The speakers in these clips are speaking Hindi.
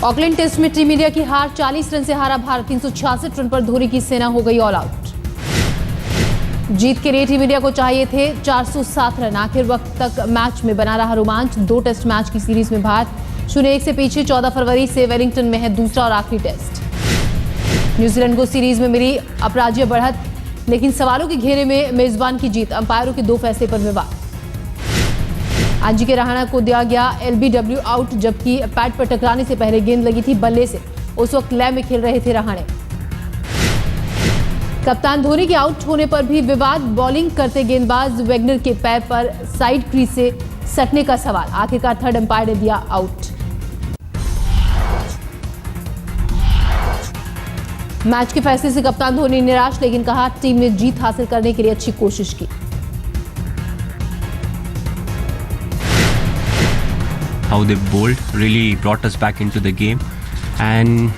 ऑकलैंड टेस्ट में टीम इंडिया की हार, 40 रन से हारा भारत। 366 रन पर धोनी की सेना हो गई ऑल आउट। जीत के लिए टीम इंडिया को चाहिए थे 407 रन। आखिर वक्त तक मैच में बना रहा रोमांच। 2 टेस्ट मैच की सीरीज में भारत 0-1 से पीछे। 14 फरवरी से वेलिंगटन में है दूसरा और आखिरी टेस्ट। न्यूजीलैंड को सीरीज में मिली अपराज्य बढ़त, लेकिन सवालों के घेरे में मेजबान की जीत। अंपायरों के 2 फैसले पर विवाद। आंजी के रहाणे को दिया गया LBW आउट, जबकि पैड पर टकराने से पहले गेंद लगी थी बल्ले से। उस वक्त लय में खेल रहे थे रहाणे। कप्तान धोनी के आउट होने पर भी विवाद। बॉलिंग करते गेंदबाज वेगनर के पैर पर साइड क्रीज से सटने का सवाल। आखिरकार थर्ड अंपायर ने दिया आउट। मैच के फैसले से कप्तान धोनी निराश, लेकिन कहा टीम ने जीत हासिल करने के लिए अच्छी कोशिश की। How they bowled really brought us back into the game, and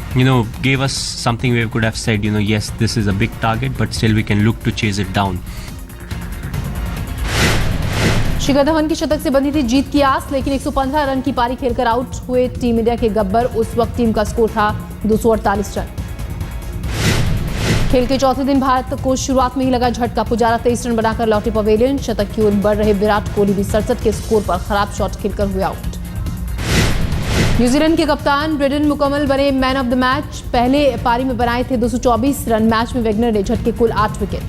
gave us something we could have said, yes, this is a big target, but still we can look to chase it down. Shikhar Dhawan की शतक से बंधी थी जीत की आस, लेकिन 115 रन की पारी खेलकर आउट हुए टीम इंडिया के गब्बर। उस वक्त टीम का स्कोर था 248 रन। खेल के चौथे दिन भारत को शुरुआत में ही लगा झटका। पुजारा 23 रन बनाकर लौटे पवेलियन। शतक की ओर बढ़ रहे विराट कोहली भी 67 के स्कोर पर खराब शॉट खेलकर हुए आउट। न्यूजीलैंड के कप्तान ब्रेडन मुकम्मल बने मैन ऑफ द मैच। पहले पारी में बनाए थे 224 रन। मैच में वेगनर ने झटके कुल 8 विकेट।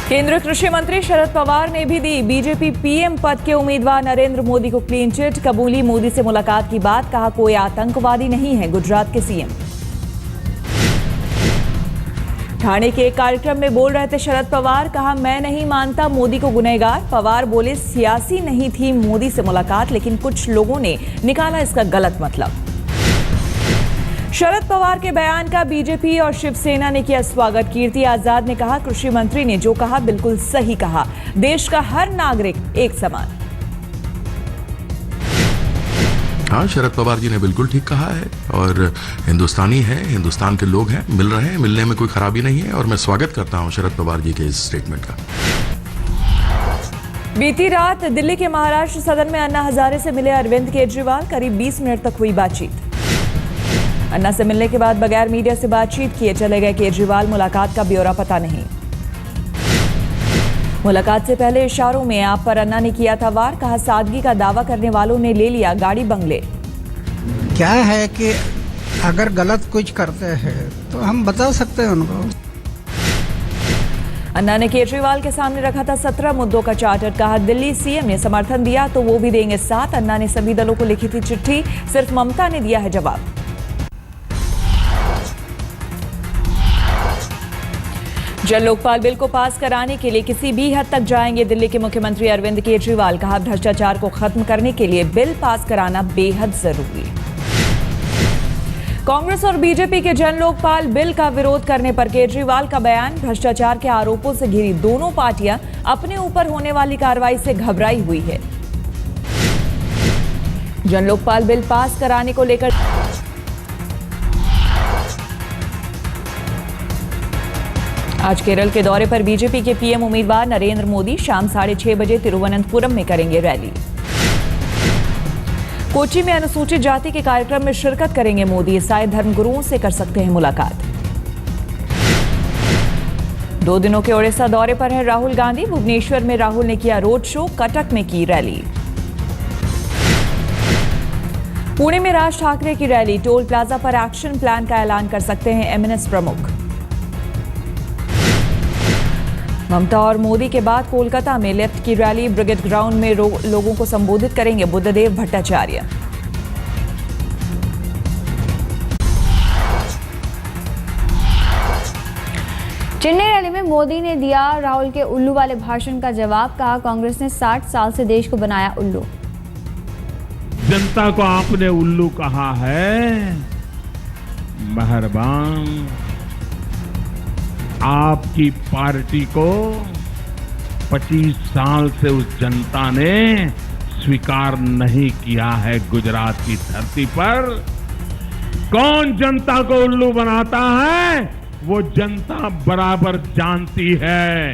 केंद्रीय कृषि मंत्री शरद पवार ने भी दी बीजेपी पीएम पद के उम्मीदवार नरेंद्र मोदी को क्लीन चिट। कबूली मोदी से मुलाकात की बात, कहा कोई आतंकवादी नहीं है गुजरात के सीएम। ठाणे के एक कार्यक्रम में बोल रहे थे शरद पवार, कहा मैं नहीं मानता मोदी को गुनहगार। पवार बोले सियासी नहीं थी मोदी से मुलाकात, लेकिन कुछ लोगों ने निकाला इसका गलत मतलब। शरद पवार के बयान का बीजेपी और शिवसेना ने किया स्वागत। कीर्ति आजाद ने कहा कृषि मंत्री ने जो कहा बिल्कुल सही कहा, देश का हर नागरिक एक समान। हाँ, शरद पवार जी ने बिल्कुल ठीक कहा है, और हिंदुस्तानी है, हिंदुस्तान के लोग हैं, मिल रहे हैं, मिलने में कोई खराबी नहीं है, और मैं स्वागत करता हूं शरद पवार जी के इस स्टेटमेंट का। बीती रात दिल्ली के महाराष्ट्र सदन में अन्ना हजारे से मिले अरविंद केजरीवाल। करीब 20 मिनट तक हुई बातचीत। अन्ना से मिलने के बाद बगैर मीडिया से बातचीत किए चले गए केजरीवाल। मुलाकात का ब्यौरा पता नहीं। मुलाकात से पहले इशारों में आप पर अन्ना ने किया था वार। कहा सादगी का दावा करने वालों ने ले लिया गाड़ी बंगले। क्या है कि अगर गलत कुछ करते हैं तो हम बता सकते हैं उनको। अन्ना ने केजरीवाल के सामने रखा था 17 मुद्दों का चार्टर। कहा दिल्ली सीएम ने समर्थन दिया तो वो भी देंगे साथ। अन्ना ने सभी दलों को लिखी थी चिट्ठी, सिर्फ ममता ने दिया है जवाब। जल लोकपाल बिल को पास कराने के लिए किसी भी हद तक जाएंगे दिल्ली के मुख्यमंत्री अरविंद केजरीवाल। कहा भ्रष्टाचार को खत्म करने के लिए बिल पास कराना बेहद जरूरी। कांग्रेस और बीजेपी के जन लोकपाल बिल का विरोध करने पर केजरीवाल का बयान। भ्रष्टाचार के आरोपों से घिरी दोनों पार्टियां अपने ऊपर होने वाली कार्रवाई से घबराई हुई है। जन लोकपाल बिल पास कराने को लेकर आज केरल के दौरे पर बीजेपी के पीएम उम्मीदवार नरेंद्र मोदी शाम 6:30 बजे तिरुवनंतपुरम में करेंगे रैली। कोच्चि में अनुसूचित जाति के कार्यक्रम में शिरकत करेंगे मोदी। ईसाई धर्मगुरुओं से कर सकते हैं मुलाकात। 2 दिनों के ओडिशा दौरे पर हैं राहुल गांधी। भुवनेश्वर में राहुल ने किया रोड शो, कटक में की रैली। पुणे में राज ठाकरे की रैली। टोल प्लाजा पर एक्शन प्लान का ऐलान कर सकते हैं एमएनएस प्रमुख। ममता और मोदी के बाद कोलकाता में लेफ्ट की रैली। ब्रिगेड ग्राउंड में लोगों को संबोधित करेंगे बुद्धदेव भट्टाचार्य। चेन्नई रैली में मोदी ने दिया राहुल के उल्लू वाले भाषण का जवाब। कहा कांग्रेस ने 60 साल से देश को बनाया उल्लू। जनता को आपने उल्लू कहा है, मेहरबान आपकी पार्टी को 25 साल से उस जनता ने स्वीकार नहीं किया है। गुजरात की धरती पर कौन जनता को उल्लू बनाता है वो जनता बराबर जानती है।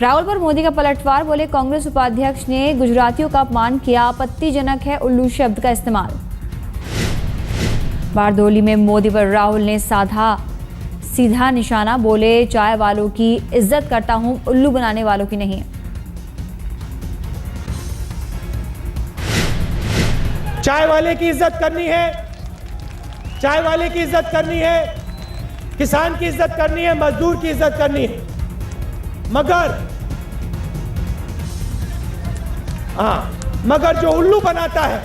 राहुल पर मोदी का पलटवार, बोले कांग्रेस उपाध्यक्ष ने गुजरातियों का अपमान किया, आपत्तिजनक है उल्लू शब्द का इस्तेमाल। बारदोली में मोदी पर राहुल ने साधा सीधा निशाना, बोले चाय वालों की इज्जत करता हूं, उल्लू बनाने वालों की नहीं। चाय वाले की इज्जत करनी है, चाय वाले की इज्जत करनी है, किसान की इज्जत करनी है, मजदूर की इज्जत करनी है, मगर जो उल्लू बनाता है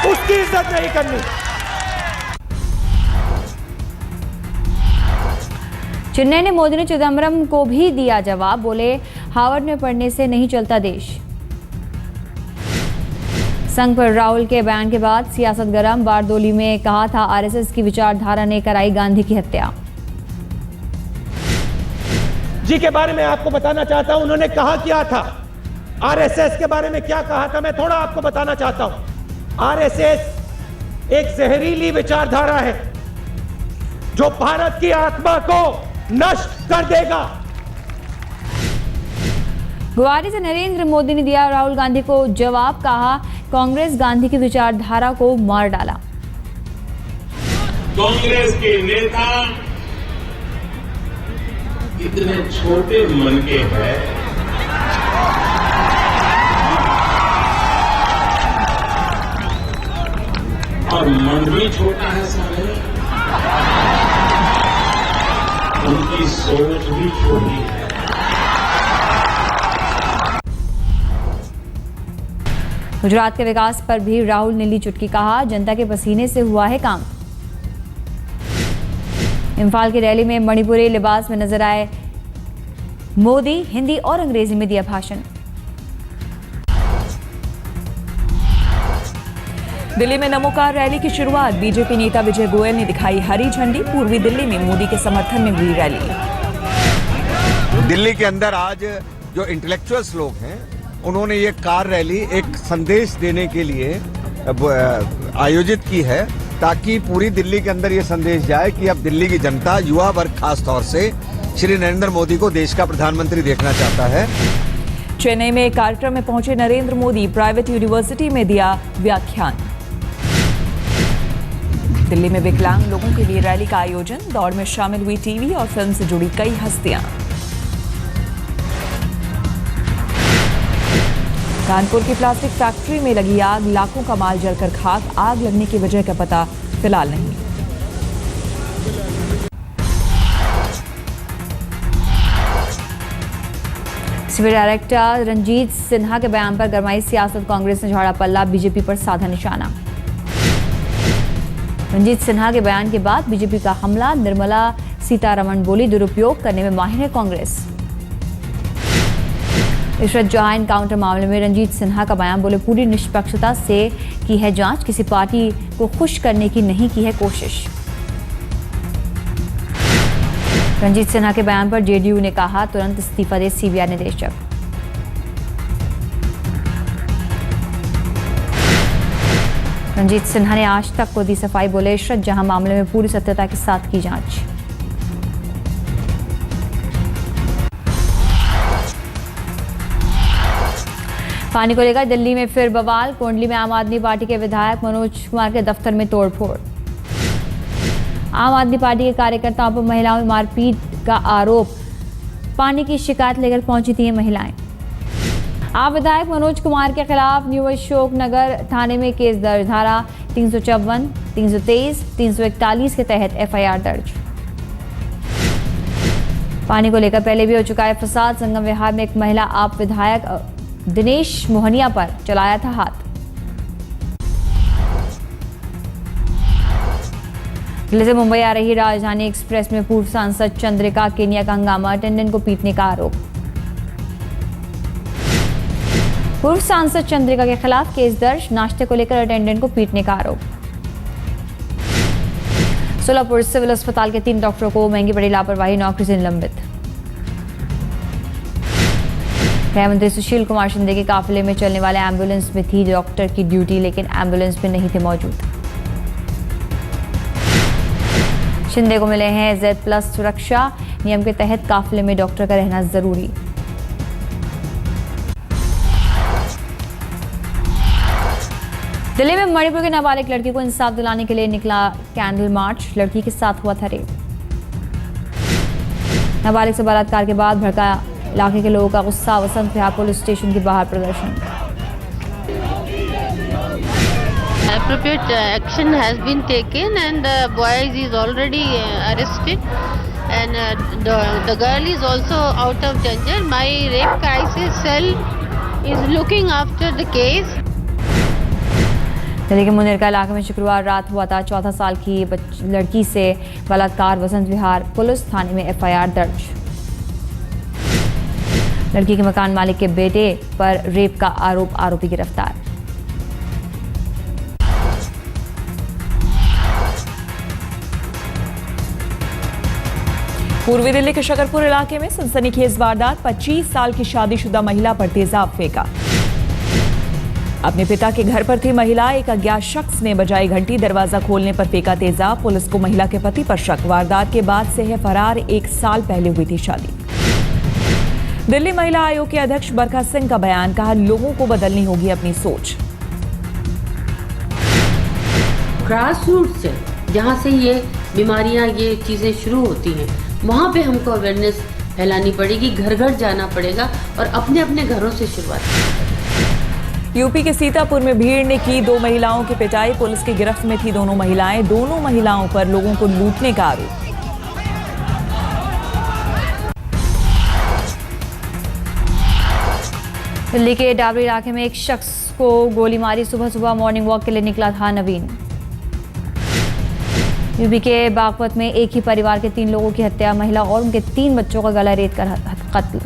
उसकी इज्जत नहीं करनी। चेन्नई ने मोदी ने चिदम्बरम को भी दिया जवाब, बोले हार्वर्ड में पढ़ने से नहीं चलता देश। संघ पर राहुल के बयान के बाद सियासत गरम, बारदोली में कहा था आरएसएस की विचारधारा ने कराई गांधी की हत्या। जी के बारे में आपको बताना चाहता हूं, उन्होंने कहा क्या था, आरएसएस के बारे में क्या कहा था, मैं थोड़ा आपको बताना चाहता हूं। आरएसएस एक जहरीली विचारधारा है जो भारत की आत्मा को नष्ट कर देगा। गुवाहाटी से नरेंद्र मोदी ने दिया राहुल गांधी को जवाब, कहा कांग्रेस गांधी की विचारधारा को मार डाला। कांग्रेस के नेता इतने छोटे मन के हैं, और मन भी छोटा है सारे, उनकी सोच भी छोटी है। गुजरात के विकास पर भी राहुल ने ली चुटकी, कहा जनता के पसीने से हुआ है काम। इम्फाल की रैली में मणिपुरी लिबास में नजर आए मोदी, हिंदी और अंग्रेजी में दिया भाषण। दिल्ली में नमोकार रैली की शुरुआत, बीजेपी नेता विजय गोयल ने दिखाई हरी झंडी। पूर्वी दिल्ली में मोदी के समर्थन में हुई रैली। दिल्ली के अंदर आज जो इंटेलेक्चुअल्स लोग हैं उन्होंने ये कार रैली एक संदेश देने के लिए आयोजित की है, ताकि पूरी दिल्ली के अंदर ये संदेश जाए कि अब दिल्ली की जनता, युवा वर्ग खास तौर से श्री नरेंद्र मोदी को देश का प्रधानमंत्री देखना चाहता है। चेन्नई में एक कार्यक्रम में पहुंचे नरेंद्र मोदी, प्राइवेट यूनिवर्सिटी में दिया व्याख्यान। दिल्ली में विकलांग लोगों के लिए रैली का आयोजन, दौड़ में शामिल हुई टीवी और फिल्म से जुड़ी कई हस्तियां। कानपुर की प्लास्टिक फैक्ट्री में लगी आग, लाखों का माल जलकर खाक। आग लगने की वजह का पता फिलहाल नहीं। सिविल डायरेक्टर रंजीत सिन्हा के बयान पर गरमाई सियासत, कांग्रेस ने झाड़ा पल्ला, बीजेपी पर साधा निशाना। रंजीत सिन्हा के बयान के बाद बीजेपी का हमला, निर्मला सीतारमण बोली दुरुपयोग करने में माहिर है कांग्रेस। इशरत जहां एनकाउंटर मामले में रंजीत सिन्हा का बयान, बोले पूरी निष्पक्षता से की है जांच, किसी पार्टी को खुश करने की नहीं की है कोशिश। रंजीत सिन्हा के बयान पर जेडीयू ने कहा तुरंत इस्तीफा दे सीबीआई निदेशक। रंजीत सिन्हा ने आज तक को दी सफाई, बोले इशरत जहां मामले में पूरी सत्यता के साथ की जांच। पानी को लेकर दिल्ली में फिर बवाल, कोंडली में आम आदमी पार्टी के विधायक मनोज कुमार के दफ्तर में तोड़फोड़। आम आदमी पार्टी के कार्यकर्ताओं पर महिलाओं में मारपीट का आरोप, पानी की शिकायत लेकर पहुंची थी ये महिलाएं। आप विधायक मनोज कुमार के खिलाफ न्यू अशोक नगर थाने में केस दर्ज, धारा 354, 323, 341 के तहत एफआईआर दर्ज। पानी को लेकर पहले भी हो चुका है फसाद, संगम विहार में एक महिला आप विधायक दिनेश मोहनिया पर चलाया था हाथ। दिल्ली से मुंबई आ रही राजधानी एक्सप्रेस में पूर्व सांसद चंद्रिका केनिया का हंगामा, अटेंडेंट को पीटने का आरोप। पूर्व सांसद चंद्रिका के खिलाफ केस दर्ज, नाश्ते को लेकर अटेंडेंट को पीटने का आरोप। सोलापुर सिविल अस्पताल के 3 डॉक्टरों को महंगी पड़ी लापरवाही, नौकरी से निलंबित। गृह मंत्री सुशील कुमार शिंदे के काफिले में चलने वाले एम्बुलेंस में थी डॉक्टर की ड्यूटी, लेकिन एम्बुलेंस में नहीं थे मौजूद। शिंदे को मिले हैं Z+ सुरक्षा, नियम के तहत काफिले में डॉक्टर का रहना जरूरी। दिल्ली में मणिपुर के नाबालिग लड़की को इंसाफ दिलाने के लिए निकला कैंडल मार्च, लड़की के साथ हुआ था रेप। नाबालिग से बलात्कार के बाद भड़का इलाके के लोगों का गुस्सा, वसंत विहार पुलिस स्टेशन के बाहर प्रदर्शन। Appropriate action has been taken and the boy is already arrested and the girl is also out of danger. My rape crisis cell is looking after the case. Delhi के मुनिरका इलाके में शुक्रवार रात हुआ था 14 साल की लड़की से बलात्कार, वसंत विहार पुलिस थाने में FIR दर्ज। लड़की के मकान मालिक के बेटे पर रेप का आरोप, आरोपी गिरफ्तार। पूर्वी दिल्ली के शकरपुर इलाके में सनसनीखेज वारदात, 25 साल की शादीशुदा महिला पर तेजाब फेंका। अपने पिता के घर पर थी महिला, एक अज्ञात शख्स ने बजाई घंटी, दरवाजा खोलने पर फेंका तेजाब। पुलिस को महिला के पति पर शक, वारदात के बाद से है फरार, 1 साल पहले हुई थी शादी। दिल्ली महिला आयोग के अध्यक्ष बरखा सिंह का बयान, कहा लोगों को बदलनी होगी अपनी सोच। ग्रास रूट से जहाँ से ये बीमारियाँ, ये चीज़ें शुरू होती हैं, वहाँ पे हमको अवेयरनेस फैलानी पड़ेगी, घर घर जाना पड़ेगा और अपने अपने घरों से शुरुआत। यूपी के सीतापुर में भीड़ ने की 2 महिलाओं की पिटाई, पुलिस की गिरफ्त में थी दोनों महिलाएं। दोनों महिलाओं पर लोगों को लूटने का आरोप। दिल्ली के डाबरी इलाके में एक शख्स को गोली मारी, सुबह सुबह मॉर्निंग वॉक के लिए निकला था नवीन। यूपी के बागपत में एक ही परिवार के 3 लोगों की हत्या, महिला और उनके 3 बच्चों का गला रेत कर कत्ल।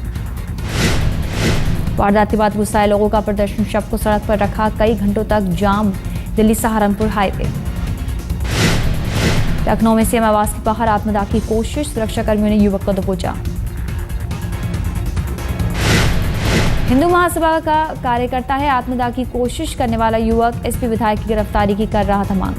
वारदात के बाद गुस्साए लोगों का प्रदर्शन, शव को सड़क पर रखा, कई घंटों तक जाम दिल्ली सहारनपुर हाईवे। लखनऊ में सीएम आवास के बाहर आत्मदाह की कोशिश, सुरक्षाकर्मियों ने युवक को दबोचा। हिंदू महासभा का कार्यकर्ता है, आत्मदाह की कोशिश करने वाला युवक, एसपी विधायक की गिरफ्तारी की कर रहा था मांग।